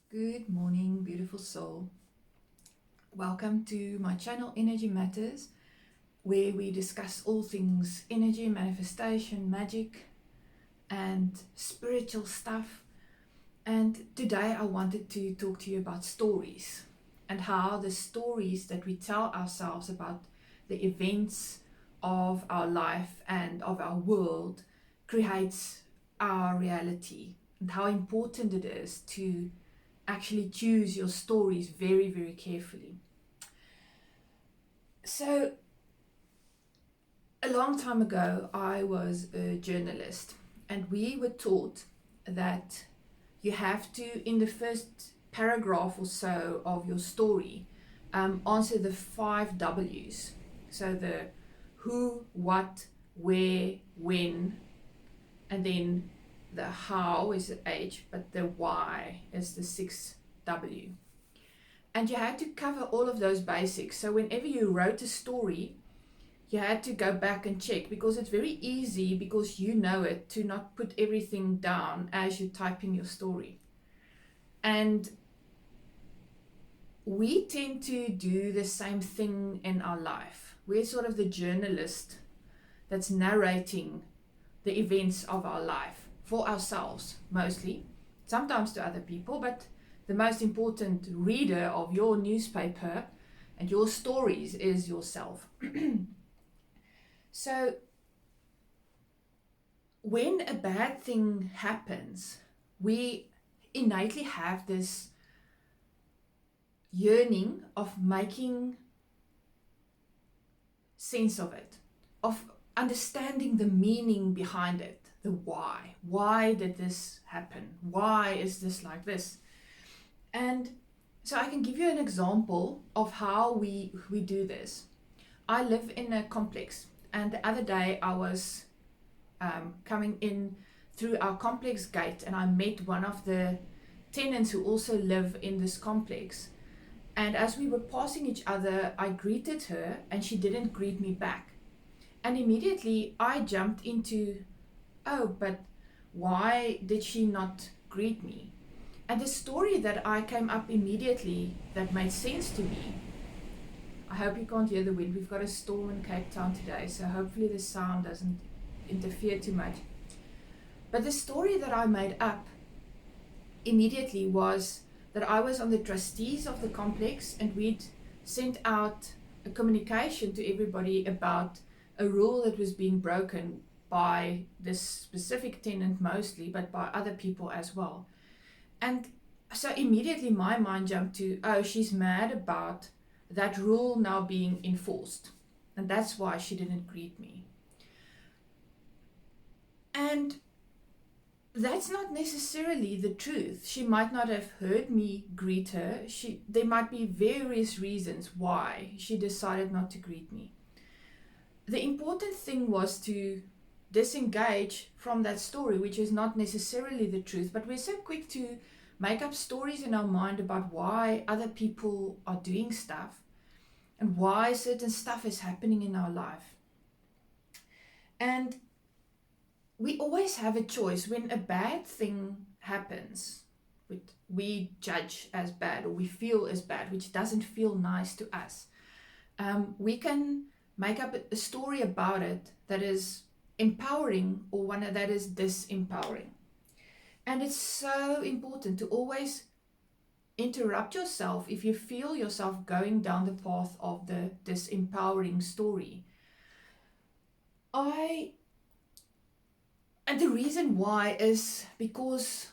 Good morning, beautiful soul. Welcome to my channel, Energy Matters, where we discuss all things energy, manifestation, magic, and spiritual stuff. And today I wanted to talk to you about stories and how the stories that we tell ourselves about the events of our life and of our world creates our reality, and how important it is to actually choose your stories very, very carefully. So, a long time ago, I was a journalist, and we were taught that you have to, in the first paragraph or so of your story, answer the 5 W's. So, the who, what, where, when, and then the how is the H, but the why is the 6 W. And you had to cover all of those basics. So whenever you wrote a story, you had to go back and check, because it's very easy, because you know it, to not put everything down as you're typing your story. And we tend to do the same thing in our life. We're sort of the journalist that's narrating the events of our life for ourselves, mostly, sometimes to other people, but the most important reader of your newspaper and your stories is yourself. So when a bad thing happens, we innately have this yearning of making sense of it, of understanding the meaning behind it, the why. Why did this happen? Why is this like this? And so I can give you an example of how we do this. I live in a complex, and the other day I was coming in through our complex gate, and I met one of the tenants who also live in this complex. And as we were passing each other, I greeted her and she didn't greet me back. And immediately I jumped into, oh, but why did she not greet me? And the story that I came up immediately that made sense to me, I hope you can't hear the wind. We've got a storm in Cape Town today, so hopefully the sound doesn't interfere too much. But the story that I made up immediately was that I was on the trustees of the complex, and we'd sent out a communication to everybody about a rule that was being broken by this specific tenant mostly, but by other people as well. And so immediately my mind jumped to, oh, she's mad about that rule now being enforced, and that's why she didn't greet me. And that's not necessarily the truth. She might not have heard me greet her. There might be various reasons why she decided not to greet me. The important thing was to disengage from that story, which is not necessarily the truth, but we're so quick to make up stories in our mind about why other people are doing stuff and why certain stuff is happening in our life. And we always have a choice. When a bad thing happens, which we judge as bad or we feel as bad, which doesn't feel nice to us, we can make up a story about it that is empowering or one that is disempowering. And it's so important to always interrupt yourself if you feel yourself going down the path of the disempowering story. And the reason why is because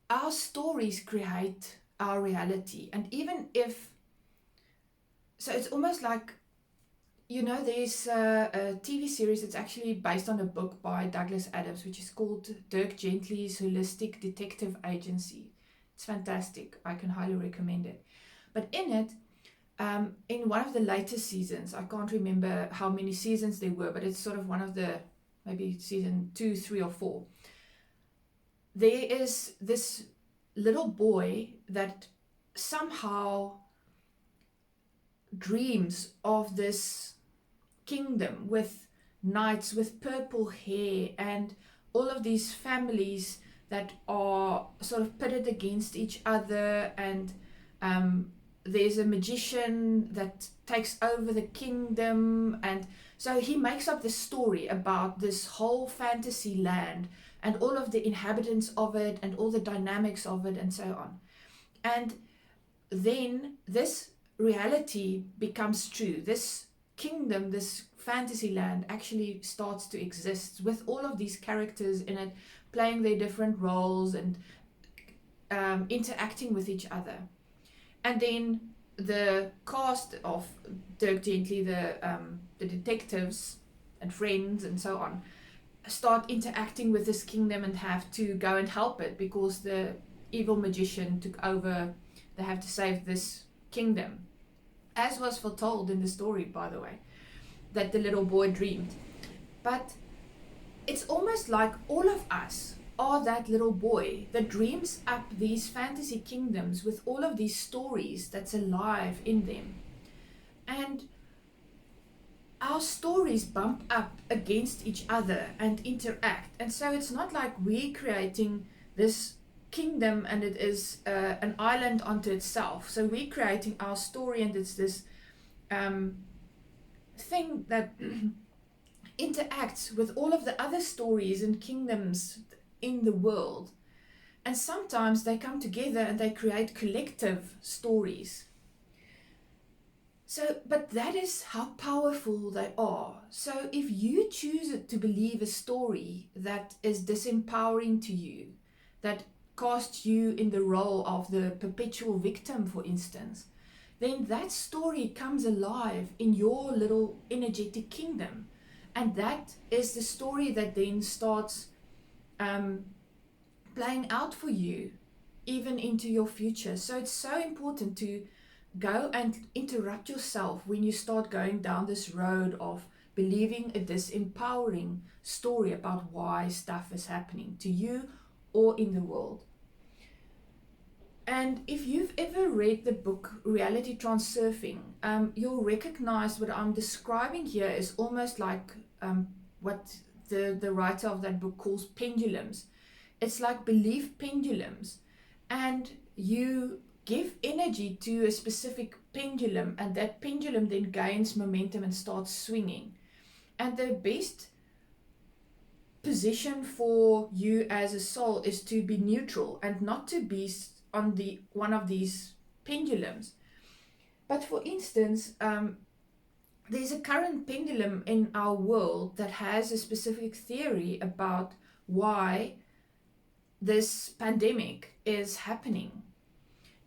our stories create our reality. And even if, so it's almost like, there's a TV series that's actually based on a book by Douglas Adams, which is called Dirk Gently's Holistic Detective Agency. It's fantastic. I can highly recommend it. But in it, in one of the later seasons, I can't remember how many seasons there were, but it's sort of one of the, maybe season 2, 3, or 4. There is this little boy that somehow dreams of this kingdom with knights with purple hair and all of these families that are sort of pitted against each other, and there's a magician that takes over the kingdom, and so he makes up this story about this whole fantasy land and all of the inhabitants of it and all the dynamics of it and so on. And then this reality becomes true. This kingdom, this fantasy land actually starts to exist with all of these characters in it playing their different roles and interacting with each other. And then the cast of Dirk Gently, the detectives and friends and so on, start interacting with this kingdom and have to go and help it because the evil magician took over. They have to save this kingdom, as was foretold in the story, by the way, that the little boy dreamed. But it's almost like all of us are that little boy that dreams up these fantasy kingdoms with all of these stories that's alive in them. And our stories bump up against each other and interact. And so it's not like we're creating this kingdom and it is an island unto itself. So we're creating our story, and it's this thing that interacts with all of the other stories and kingdoms in the world. And sometimes they come together and they create collective stories. So, but that is how powerful they are. So if you choose to believe a story that is disempowering to you, that casts you in the role of the perpetual victim, for instance, then that story comes alive in your little energetic kingdom. And that is the story that then starts playing out for you, even into your future. So it's so important to go and interrupt yourself when you start going down this road of believing a disempowering story about why stuff is happening to you or in the world. And if you've ever read the book Reality Transsurfing, you'll recognize what I'm describing here is almost like what the writer of that book calls pendulums. It's like belief pendulums, and you give energy to a specific pendulum, and that pendulum then gains momentum and starts swinging. And the best position for you as a soul is to be neutral and not to be on the one of these pendulums. But for instance, there's a current pendulum in our world that has a specific theory about why this pandemic is happening.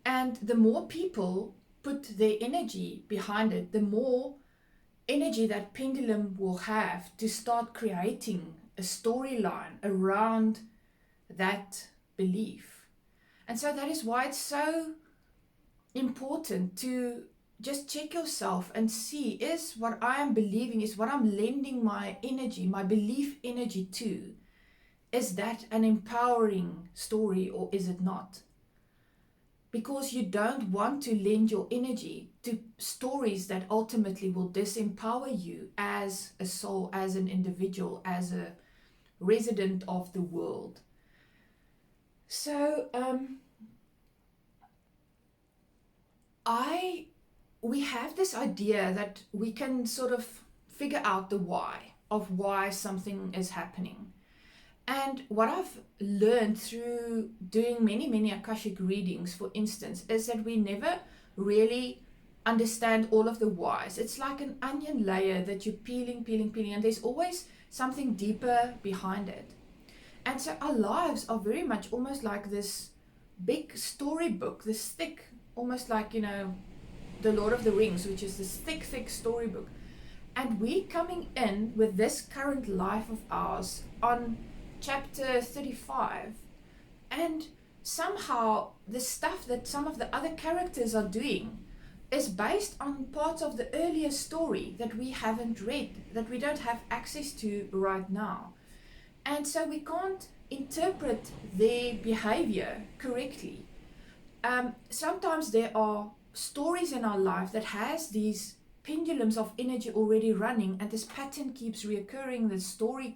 And the more people put their energy behind it, the more energy that pendulum will have to start creating a storyline around that belief. And so that is why it's so important to just check yourself and see, is what I am believing, is what I'm lending my energy, my belief energy to, is that an empowering story or is it not? Because you don't want to lend your energy to stories that ultimately will disempower you as a soul, as an individual, as a resident of the world. So we have this idea that we can sort of figure out the why of why something is happening. And what I've learned through doing many Akashic readings, for instance, is that we never really understand all of the whys. It's like an onion layer that you're peeling, and there's always something deeper behind it. And so our lives are very much almost like this big storybook, this thick, almost like, The Lord of the Rings, which is this thick storybook. And we're coming in with this current life of ours on chapter 35, and somehow the stuff that some of the other characters are doing is based on parts of the earlier story that we haven't read, that we don't have access to right now. And so we can't interpret their behavior correctly. Sometimes there are stories in our life that has these pendulums of energy already running, and this pattern keeps reoccurring, the story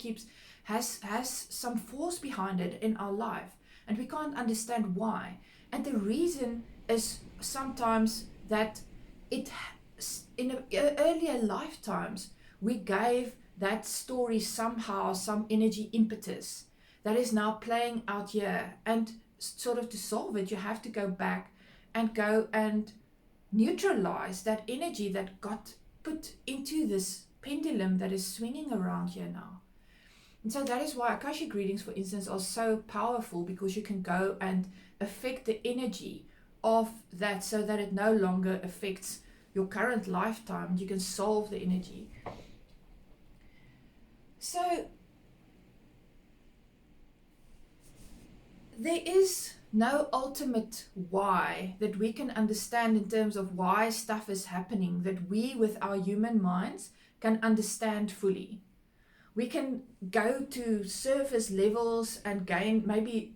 has some force behind it in our life. and we can't understand why. And the reason is sometimes that in earlier lifetimes we gave that story somehow some energy impetus that is now playing out here, and sort of to solve it you have to go back and neutralize that energy that got put into this pendulum that is swinging around here now. And so that is why Akashic readings, for instance, are so powerful, because you can go and affect the energy of that so that it no longer affects your current lifetime. You can solve the energy. So there is no ultimate why that we can understand in terms of why stuff is happening that we with our human minds can understand fully. We can go to surface levels and gain maybe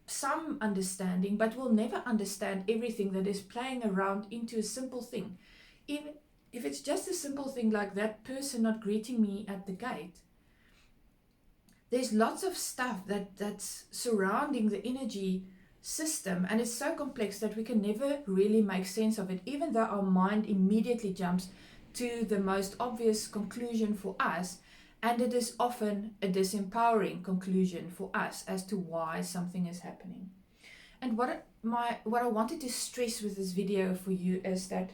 some understanding, but we'll never understand everything that is playing around into a simple thing. Even if it's just a simple thing like that person not greeting me at the gate, there's lots of stuff that's surrounding the energy system, and it's so complex that we can never really make sense of it, even though our mind immediately jumps to the most obvious conclusion for us, and it is often a disempowering conclusion for us as to why something is happening. And what I wanted to stress with this video for you is that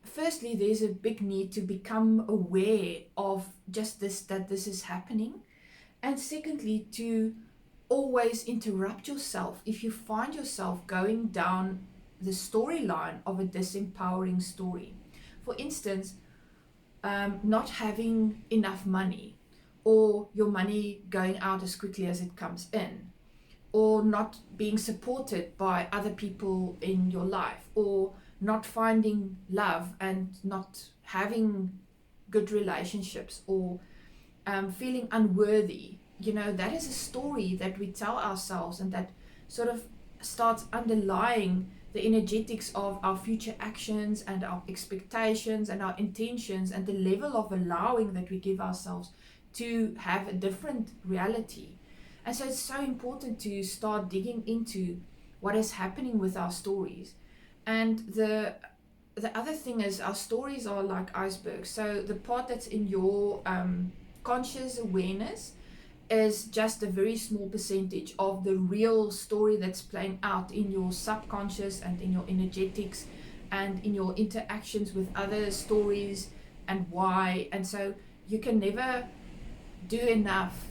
firstly, there's a big need to become aware of just this, that this is happening. And secondly, to always interrupt yourself if you find yourself going down the storyline of a disempowering story. For instance, not having enough money, or your money going out as quickly as it comes in, or not being supported by other people in your life, or not finding love and not having good relationships, or feeling unworthy. That is a story that we tell ourselves, and that sort of starts underlying the energetics of our future actions and our expectations and our intentions, and the level of allowing that we give ourselves to have a different reality. And so it's so important to start digging into what is happening with our stories. And the other thing is, our stories are like icebergs. So the part that's in your conscious awareness is just a very small percentage of the real story that's playing out in your subconscious and in your energetics and in your interactions with other stories and why. And so you can never do enough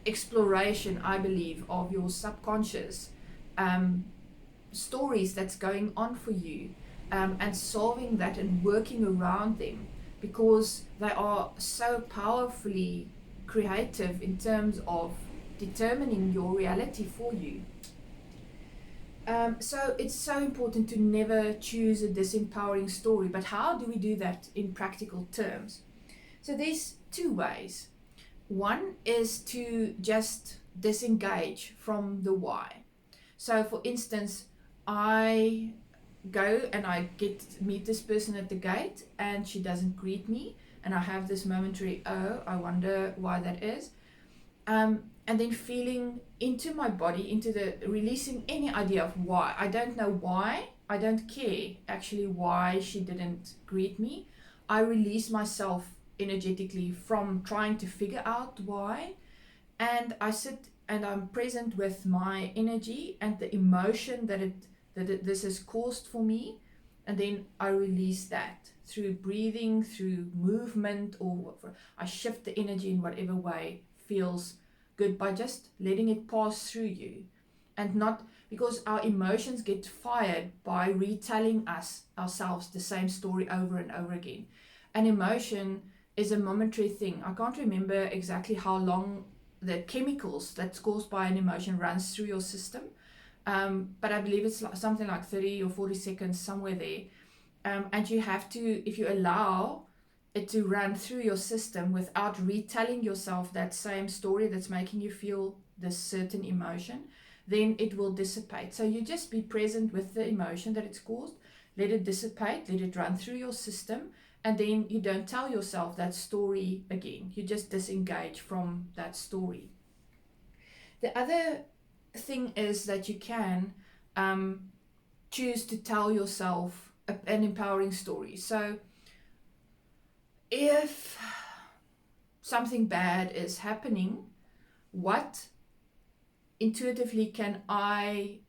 exploration, I believe, of your subconscious stories that's going on for you, and solving that and working around them, because they are so powerfully creative in terms of determining your reality for you. So it's so important to never choose a disempowering story. But how do we do that in practical terms? So there's two ways. One is to just disengage from the why. So for instance, I go and I meet this person at the gate, and she doesn't greet me, and I have this momentary, oh, I wonder why that is. And then feeling into my body, into the releasing any idea of why. I don't know why. I don't care actually why she didn't greet me. I release myself energetically from trying to figure out why. And I sit and I'm present with my energy and the emotion that this has caused for me. And then I release that through breathing, through movement, or I shift the energy in whatever way feels good, by just letting it pass through you. And not because our emotions get fired by retelling ourselves the same story over and over again. An emotion is a momentary thing. I can't remember exactly how long the chemicals that's caused by an emotion runs through your system, but I believe it's something like 30 or 40 seconds, somewhere there. And you have to, if you allow it to run through your system without retelling yourself that same story that's making you feel this certain emotion, then it will dissipate. So you just be present with the emotion that it's caused, let it dissipate, let it run through your system, and then you don't tell yourself that story again. You just disengage from that story. The other thing is that you can choose to tell yourself an empowering story. So if something bad is happening, what intuitively can I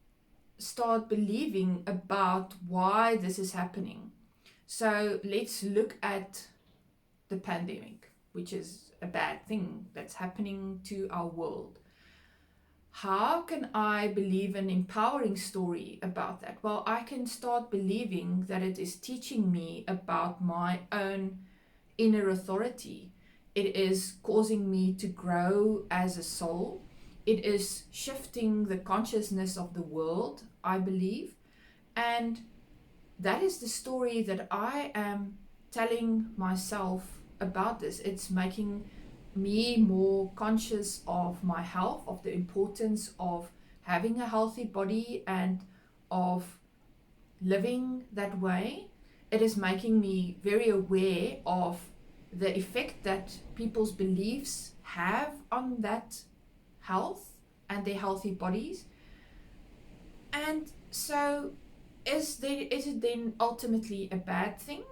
start believing about why this is happening? So let's look at the pandemic, which is a bad thing that's happening to our world. How can I believe an empowering story about that? Well, I can start believing that it is teaching me about my own inner authority. It is causing me to grow as a soul. It is shifting the consciousness of the world, I believe. And that is the story that I am telling myself about this. It's making me more conscious of my health, of the importance of having a healthy body and of living that way. It is making me very aware of the effect that people's beliefs have on that health and their healthy bodies. And so is it then ultimately a bad thing?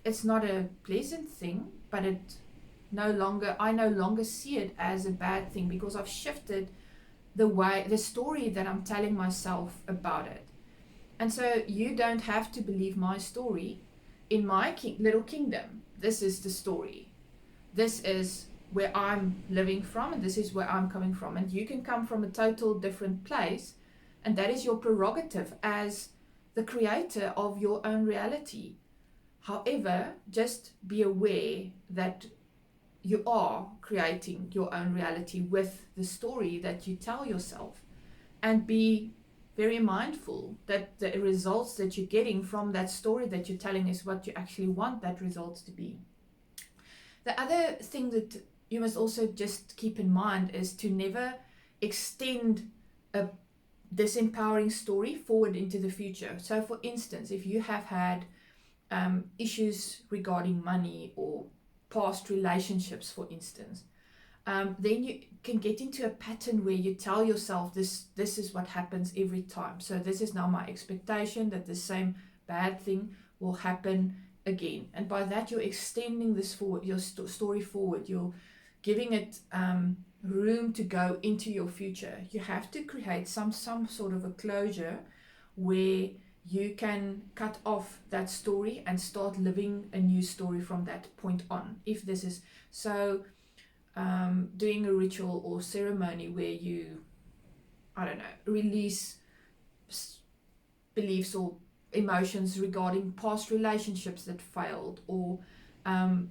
It's not a pleasant thing, but I no longer see it as a bad thing, because I've shifted the story that I'm telling myself about it. And so you don't have to believe my story. In my little kingdom, this is the story. This is where I'm living from, and this is where I'm coming from. And you can come from a total different place, and that is your prerogative as the creator of your own reality. However, just be aware that you are creating your own reality with the story that you tell yourself, and be very mindful that the results that you're getting from that story that you're telling is what you actually want that results to be. The other thing that you must also just keep in mind is to never extend a disempowering story forward into the future. So for instance, if you have had issues regarding money or past relationships, for instance, then you can get into a pattern where you tell yourself this is what happens every time. So this is now my expectation that the same bad thing will happen again. And by that, you're extending this forward, your story forward. You're giving it room to go into your future. You have to create some sort of a closure where you can cut off that story and start living a new story from that point on. If this is so, doing a ritual or ceremony where you, I don't know, release beliefs or emotions regarding past relationships that failed, or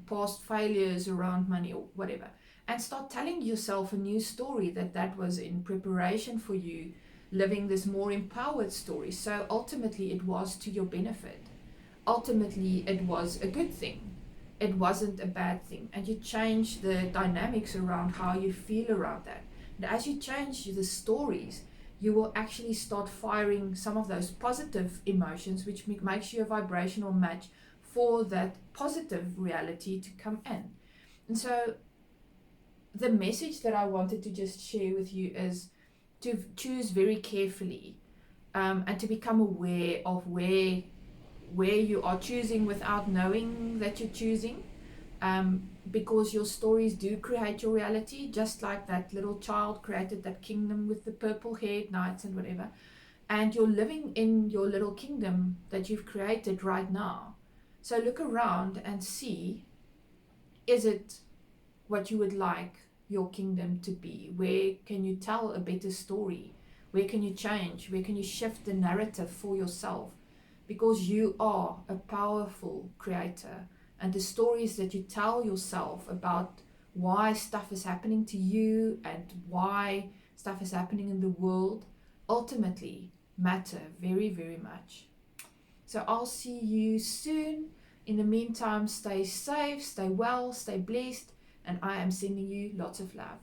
past failures around money or whatever, and start telling yourself a new story that was in preparation for you living this more empowered story. So ultimately it was to your benefit. Ultimately it was a good thing. It wasn't a bad thing. And you change the dynamics around how you feel around that. And as you change the stories, you will actually start firing some of those positive emotions, which makes you a vibrational match for that positive reality to come in. And so the message that I wanted to just share with you is to choose very carefully, and to become aware of where you are choosing without knowing that you're choosing, because your stories do create your reality, just like that little child created that kingdom with the purple haired knights and whatever. And you're living in your little kingdom that you've created right now. So look around and see, is it what you would like your kingdom to be? Where can you tell a better story? Where can you change? Where can you shift the narrative for yourself? Because you are a powerful creator, and the stories that you tell yourself about why stuff is happening to you and why stuff is happening in the world ultimately matter very, very much. So I'll see you soon. In the meantime, stay safe, stay well, stay blessed, and I am sending you lots of love.